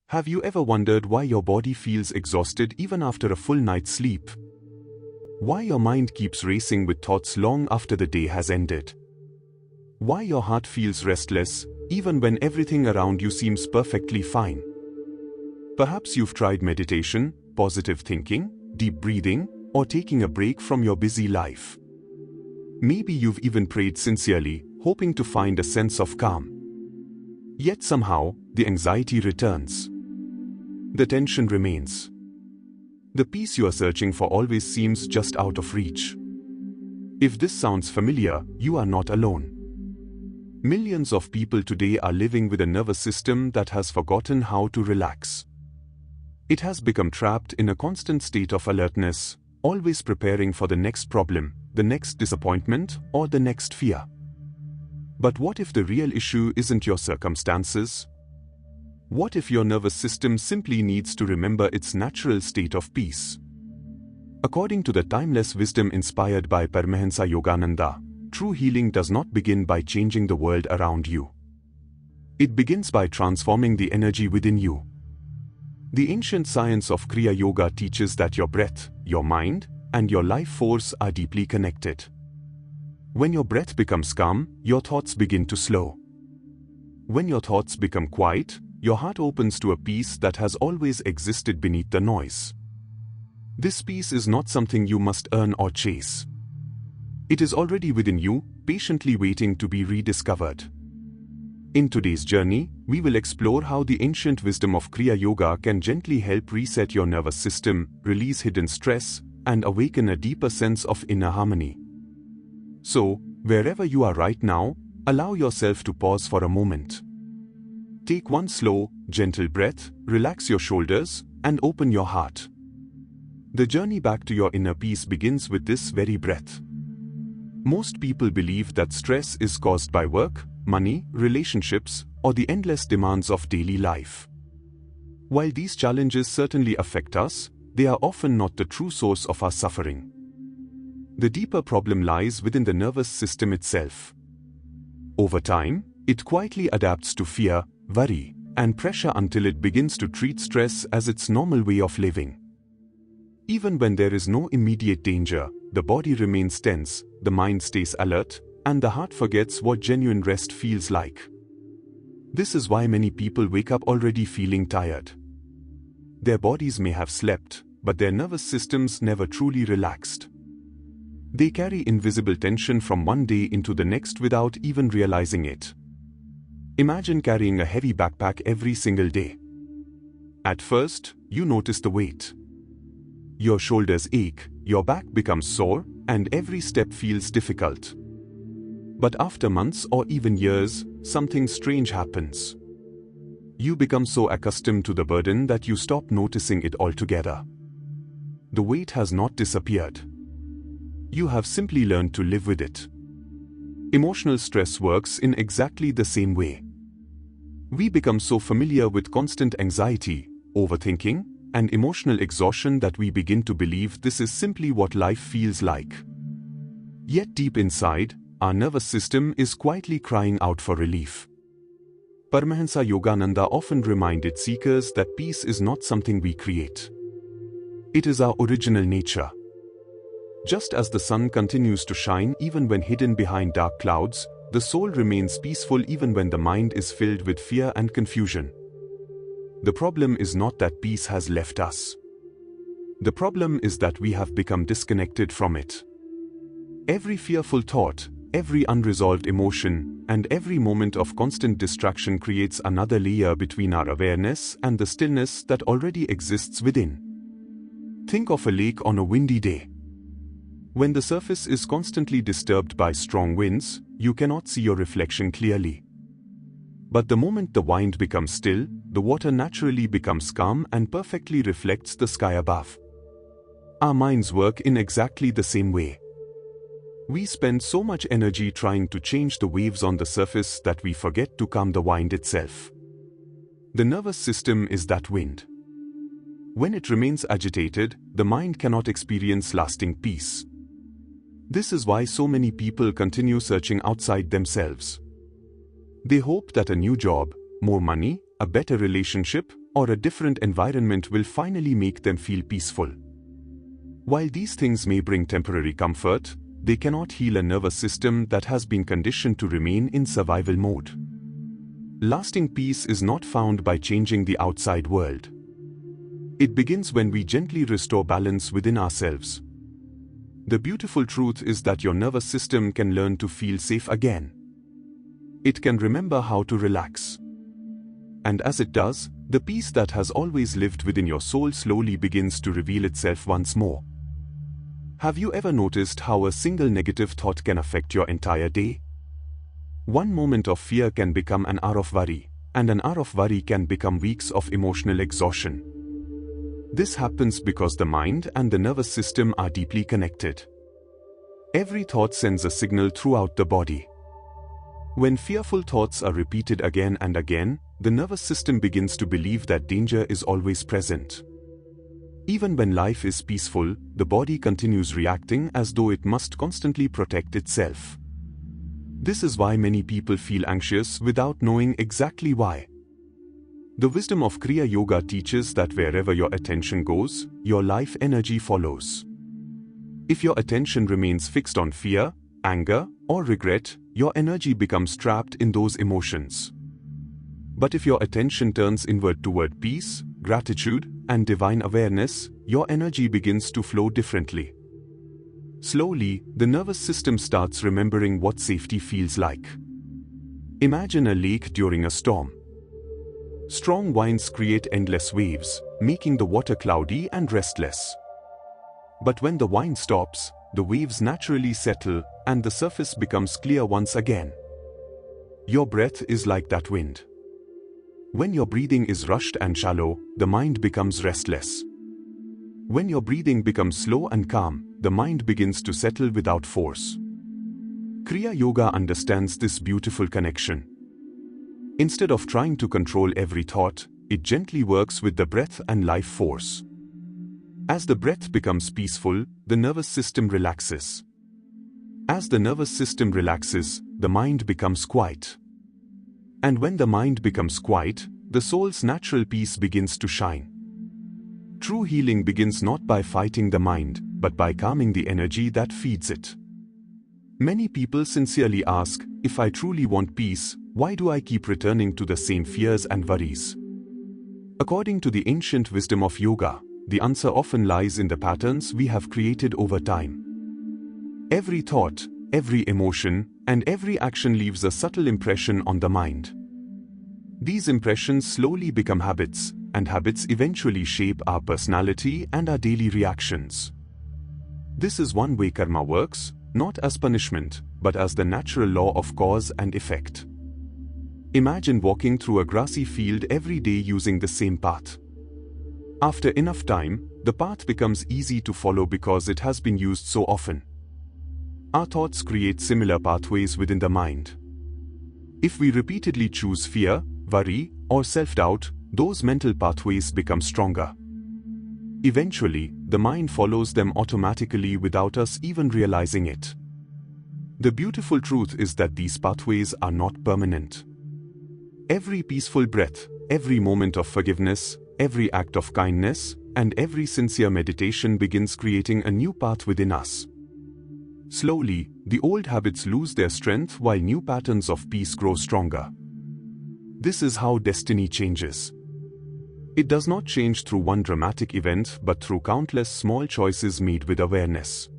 Have you ever wondered why your body feels exhausted even after a full night's sleep? Why your mind keeps racing with thoughts long after the day has ended? Why your heart feels restless, even when everything around you seems perfectly fine? Perhaps you've tried meditation, positive thinking, deep breathing, or taking a break from your busy life. Maybe you've even prayed sincerely, hoping to find a sense of calm. Yet somehow, the anxiety returns. The tension remains. The peace you are searching for always seems just out of reach. If this sounds familiar, you are not alone. Millions of people today are living with a nervous system that has forgotten how to relax. It has become trapped in a constant state of alertness, always preparing for the next problem, the next disappointment, or the next fear. But what if the real issue isn't your circumstances? What if your nervous system simply needs to remember its natural state of peace? According to the timeless wisdom inspired by Paramahansa Yogananda, true healing does not begin by changing the world around you. It begins by transforming the energy within you. The ancient science of Kriya Yoga teaches that your breath, your mind, and your life force are deeply connected. When your breath becomes calm, your thoughts begin to slow. When your thoughts become quiet, your heart opens to a peace that has always existed beneath the noise. This peace is not something you must earn or chase. It is already within you, patiently waiting to be rediscovered. In today's journey, we will explore how the ancient wisdom of Kriya Yoga can gently help reset your nervous system, release hidden stress, and awaken a deeper sense of inner harmony. So, wherever you are right now, allow yourself to pause for a moment. Take one slow, gentle breath, relax your shoulders, and open your heart. The journey back to your inner peace begins with this very breath. Most people believe that stress is caused by work, money, relationships, or the endless demands of daily life. While these challenges certainly affect us, they are often not the true source of our suffering. The deeper problem lies within the nervous system itself. Over time, it quietly adapts to fear, worry, and pressure until it begins to treat stress as its normal way of living. Even when there is no immediate danger, the body remains tense, the mind stays alert, and the heart forgets what genuine rest feels like. This is why many people wake up already feeling tired. Their bodies may have slept, but their nervous systems never truly relaxed. They carry invisible tension from one day into the next without even realizing it. Imagine carrying a heavy backpack every single day. At first, you notice the weight. Your shoulders ache, your back becomes sore, and every step feels difficult. But after months or even years, something strange happens. You become so accustomed to the burden that you stop noticing it altogether. The weight has not disappeared. You have simply learned to live with it. Emotional stress works in exactly the same way. We become so familiar with constant anxiety, overthinking, and emotional exhaustion that we begin to believe this is simply what life feels like. Yet deep inside, our nervous system is quietly crying out for relief. Paramahansa Yogananda often reminded seekers that peace is not something we create. It is our original nature. Just as the sun continues to shine even when hidden behind dark clouds, the soul remains peaceful even when the mind is filled with fear and confusion. The problem is not that peace has left us. The problem is that we have become disconnected from it. Every fearful thought, every unresolved emotion, and every moment of constant distraction creates another layer between our awareness and the stillness that already exists within. Think of a lake on a windy day. When the surface is constantly disturbed by strong winds, you cannot see your reflection clearly. But the moment the wind becomes still, the water naturally becomes calm and perfectly reflects the sky above. Our minds work in exactly the same way. We spend so much energy trying to change the waves on the surface that we forget to calm the wind itself. The nervous system is that wind. When it remains agitated, the mind cannot experience lasting peace. This is why so many people continue searching outside themselves. They hope that a new job, more money, a better relationship, or a different environment will finally make them feel peaceful. While these things may bring temporary comfort, they cannot heal a nervous system that has been conditioned to remain in survival mode. Lasting peace is not found by changing the outside world. It begins when we gently restore balance within ourselves. The beautiful truth is that your nervous system can learn to feel safe again. It can remember how to relax. And as it does, the peace that has always lived within your soul slowly begins to reveal itself once more. Have you ever noticed how a single negative thought can affect your entire day? One moment of fear can become an hour of worry, and an hour of worry can become weeks of emotional exhaustion. This happens because the mind and the nervous system are deeply connected. Every thought sends a signal throughout the body. When fearful thoughts are repeated again and again, the nervous system begins to believe that danger is always present. Even when life is peaceful, the body continues reacting as though it must constantly protect itself. This is why many people feel anxious without knowing exactly why. The wisdom of Kriya Yoga teaches that wherever your attention goes, your life energy follows. If your attention remains fixed on fear, anger, or regret, your energy becomes trapped in those emotions. But if your attention turns inward toward peace, gratitude, and divine awareness, your energy begins to flow differently. Slowly, the nervous system starts remembering what safety feels like. Imagine a lake during a storm. Strong winds create endless waves, making the water cloudy and restless. But when the wind stops, the waves naturally settle and the surface becomes clear once again. Your breath is like that wind. When your breathing is rushed and shallow, the mind becomes restless. When your breathing becomes slow and calm, the mind begins to settle without force. Kriya Yoga understands this beautiful connection. Instead of trying to control every thought, it gently works with the breath and life force. As the breath becomes peaceful, the nervous system relaxes. As the nervous system relaxes, the mind becomes quiet. And when the mind becomes quiet, the soul's natural peace begins to shine. True healing begins not by fighting the mind, but by calming the energy that feeds it. Many people sincerely ask, if I truly want peace, why do I keep returning to the same fears and worries? According to the ancient wisdom of yoga, the answer often lies in the patterns we have created over time. Every thought, every emotion, and every action leaves a subtle impression on the mind. These impressions slowly become habits, and habits eventually shape our personality and our daily reactions. This is one way karma works, not as punishment, but as the natural law of cause and effect. Imagine walking through a grassy field every day using the same path. After enough time, the path becomes easy to follow because it has been used so often. Our thoughts create similar pathways within the mind. If we repeatedly choose fear, worry, or self-doubt, those mental pathways become stronger. Eventually, the mind follows them automatically without us even realizing it. The beautiful truth is that these pathways are not permanent. Every peaceful breath, every moment of forgiveness, every act of kindness, and every sincere meditation begins creating a new path within us. Slowly, the old habits lose their strength while new patterns of peace grow stronger. This is how destiny changes. It does not change through one dramatic event but through countless small choices made with awareness.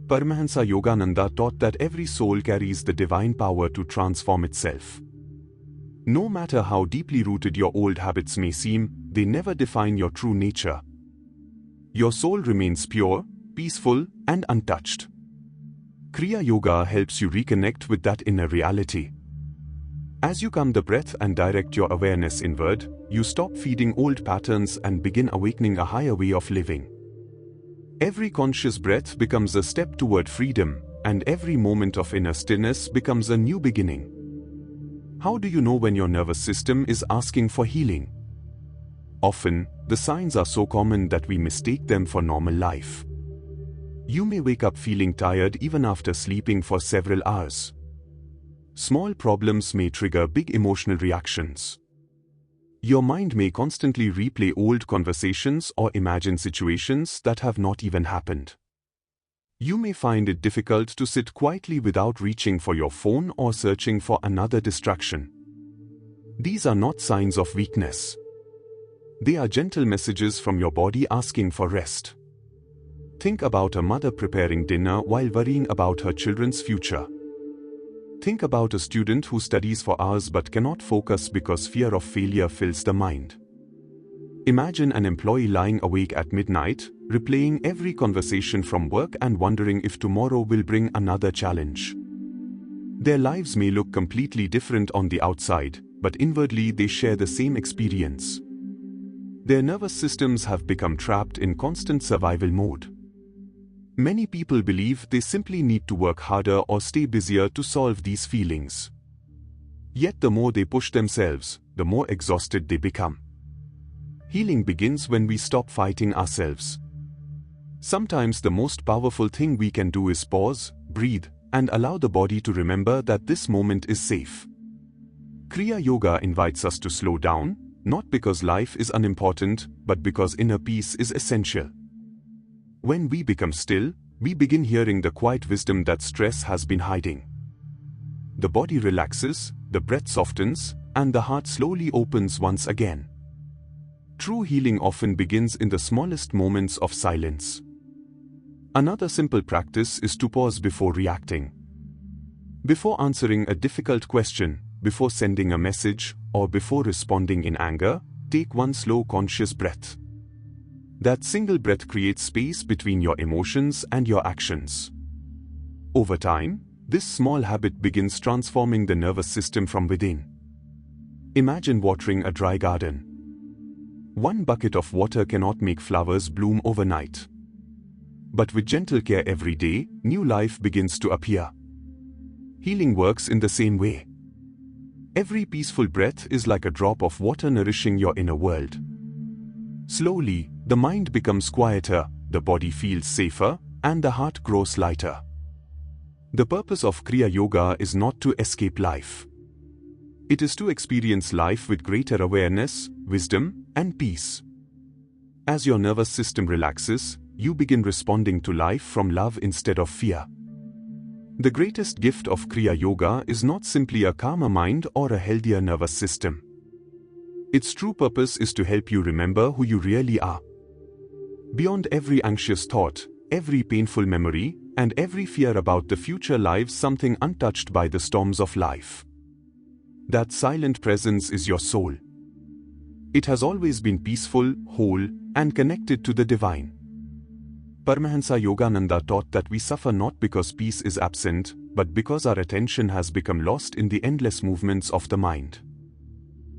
Paramahansa Yogananda taught that every soul carries the divine power to transform itself. No matter how deeply rooted your old habits may seem, they never define your true nature. Your soul remains pure, peaceful, and untouched. Kriya Yoga helps you reconnect with that inner reality. As you calm the breath and direct your awareness inward, you stop feeding old patterns and begin awakening a higher way of living. Every conscious breath becomes a step toward freedom, and every moment of inner stillness becomes a new beginning. How do you know when your nervous system is asking for healing? Often, the signs are so common that we mistake them for normal life. You may wake up feeling tired even after sleeping for several hours. Small problems may trigger big emotional reactions. Your mind may constantly replay old conversations or imagine situations that have not even happened. You may find it difficult to sit quietly without reaching for your phone or searching for another distraction. These are not signs of weakness. They are gentle messages from your body asking for rest. Think about a mother preparing dinner while worrying about her children's future. Think about a student who studies for hours but cannot focus because fear of failure fills the mind. Imagine an employee lying awake at midnight, replaying every conversation from work and wondering if tomorrow will bring another challenge. Their lives may look completely different on the outside, but inwardly they share the same experience. Their nervous systems have become trapped in constant survival mode. Many people believe they simply need to work harder or stay busier to solve these feelings. Yet the more they push themselves, the more exhausted they become. Healing begins when we stop fighting ourselves. Sometimes the most powerful thing we can do is pause, breathe, and allow the body to remember that this moment is safe. Kriya Yoga invites us to slow down, not because life is unimportant, but because inner peace is essential. When we become still, we begin hearing the quiet wisdom that stress has been hiding. The body relaxes, the breath softens, and the heart slowly opens once again. True healing often begins in the smallest moments of silence. Another simple practice is to pause before reacting. Before answering a difficult question, before sending a message, or before responding in anger, take one slow conscious breath. That single breath creates space between your emotions and your actions. Over time, this small habit begins transforming the nervous system from within. Imagine watering a dry garden. One bucket of water cannot make flowers bloom overnight. But with gentle care every day, new life begins to appear. Healing works in the same way. Every peaceful breath is like a drop of water nourishing your inner world. Slowly, the mind becomes quieter, the body feels safer, and the heart grows lighter. The purpose of Kriya Yoga is not to escape life. It is to experience life with greater awareness, wisdom, and peace. As your nervous system relaxes, you begin responding to life from love instead of fear. The greatest gift of Kriya Yoga is not simply a calmer mind or a healthier nervous system. Its true purpose is to help you remember who you really are. Beyond every anxious thought, every painful memory, and every fear about the future lies something untouched by the storms of life. That silent presence is your soul. It has always been peaceful, whole, and connected to the divine. Paramahansa Yogananda taught that we suffer not because peace is absent, but because our attention has become lost in the endless movements of the mind.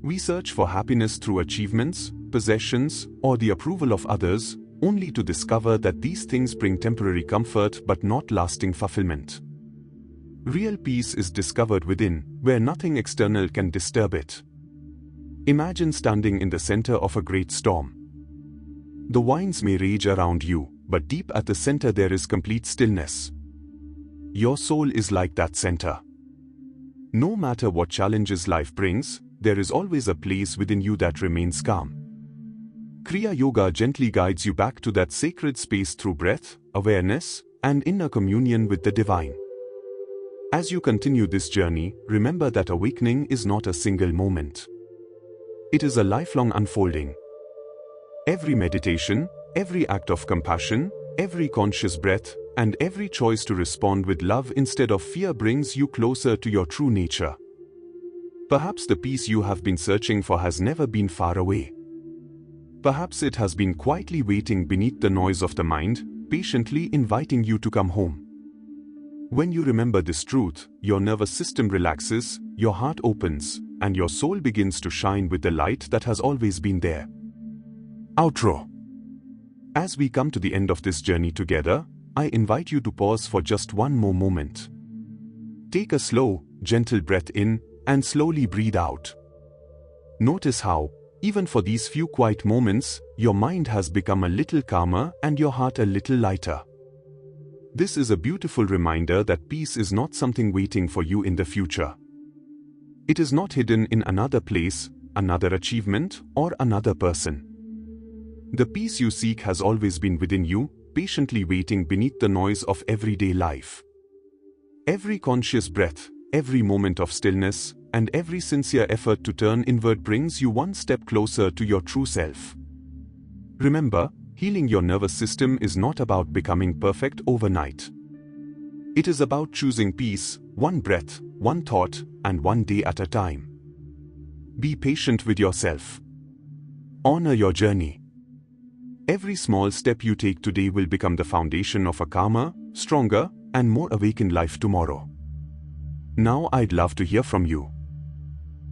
We search for happiness through achievements, possessions, or the approval of others, only to discover that these things bring temporary comfort but not lasting fulfillment. Real peace is discovered within, where nothing external can disturb it. Imagine standing in the center of a great storm. The winds may rage around you, but deep at the center there is complete stillness. Your soul is like that center. No matter what challenges life brings, there is always a place within you that remains calm. Kriya Yoga gently guides you back to that sacred space through breath, awareness, and inner communion with the divine. As you continue this journey, remember that awakening is not a single moment. It is a lifelong unfolding. Every meditation, every act of compassion, every conscious breath, and every choice to respond with love instead of fear brings you closer to your true nature. Perhaps the peace you have been searching for has never been far away. Perhaps it has been quietly waiting beneath the noise of the mind, patiently inviting you to come home. When you remember this truth, your nervous system relaxes, your heart opens, and your soul begins to shine with the light that has always been there. Outro. As we come to the end of this journey together, I invite you to pause for just one more moment. Take a slow, gentle breath in, and slowly breathe out. Notice how, even for these few quiet moments, your mind has become a little calmer and your heart a little lighter. This is a beautiful reminder that peace is not something waiting for you in the future. It is not hidden in another place, another achievement, or another person. The peace you seek has always been within you, patiently waiting beneath the noise of everyday life. Every conscious breath, every moment of stillness, and every sincere effort to turn inward brings you one step closer to your true self. Remember, healing your nervous system is not about becoming perfect overnight. It is about choosing peace, one breath, one thought, and one day at a time. Be patient with yourself. Honor your journey. Every small step you take today will become the foundation of a calmer, stronger, and more awakened life tomorrow. Now I'd love to hear from you.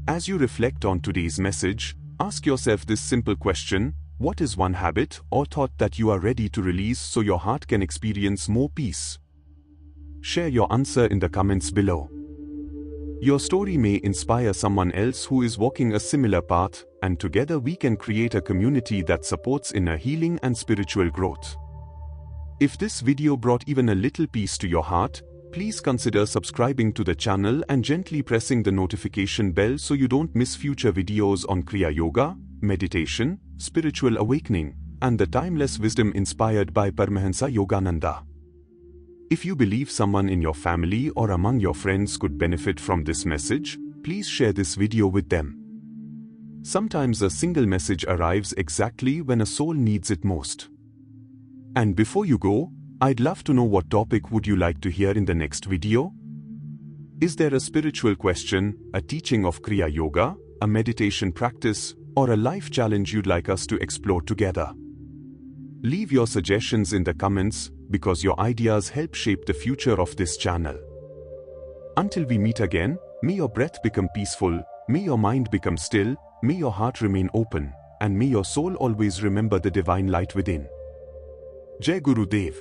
As you reflect on today's message, ask yourself this simple question: what is one habit or thought that you are ready to release so your heart can experience more peace? Share your answer in the comments below. Your story may inspire someone else who is walking a similar path, and together we can create a community that supports inner healing and spiritual growth. If this video brought even a little peace to your heart, please consider subscribing to the channel and gently pressing the notification bell so you don't miss future videos on Kriya Yoga, meditation, spiritual awakening, and the timeless wisdom inspired by Paramahansa Yogananda. If you believe someone in your family or among your friends could benefit from this message, please share this video with them. Sometimes a single message arrives exactly when a soul needs it most. And before you go, I'd love to know what topic would you like to hear in the next video? Is there a spiritual question, a teaching of Kriya Yoga, a meditation practice, or a life challenge you'd like us to explore together? Leave your suggestions in the comments, because your ideas help shape the future of this channel. Until we meet again, may your breath become peaceful, may your mind become still, may your heart remain open, and may your soul always remember the divine light within. Jai Guru Dev.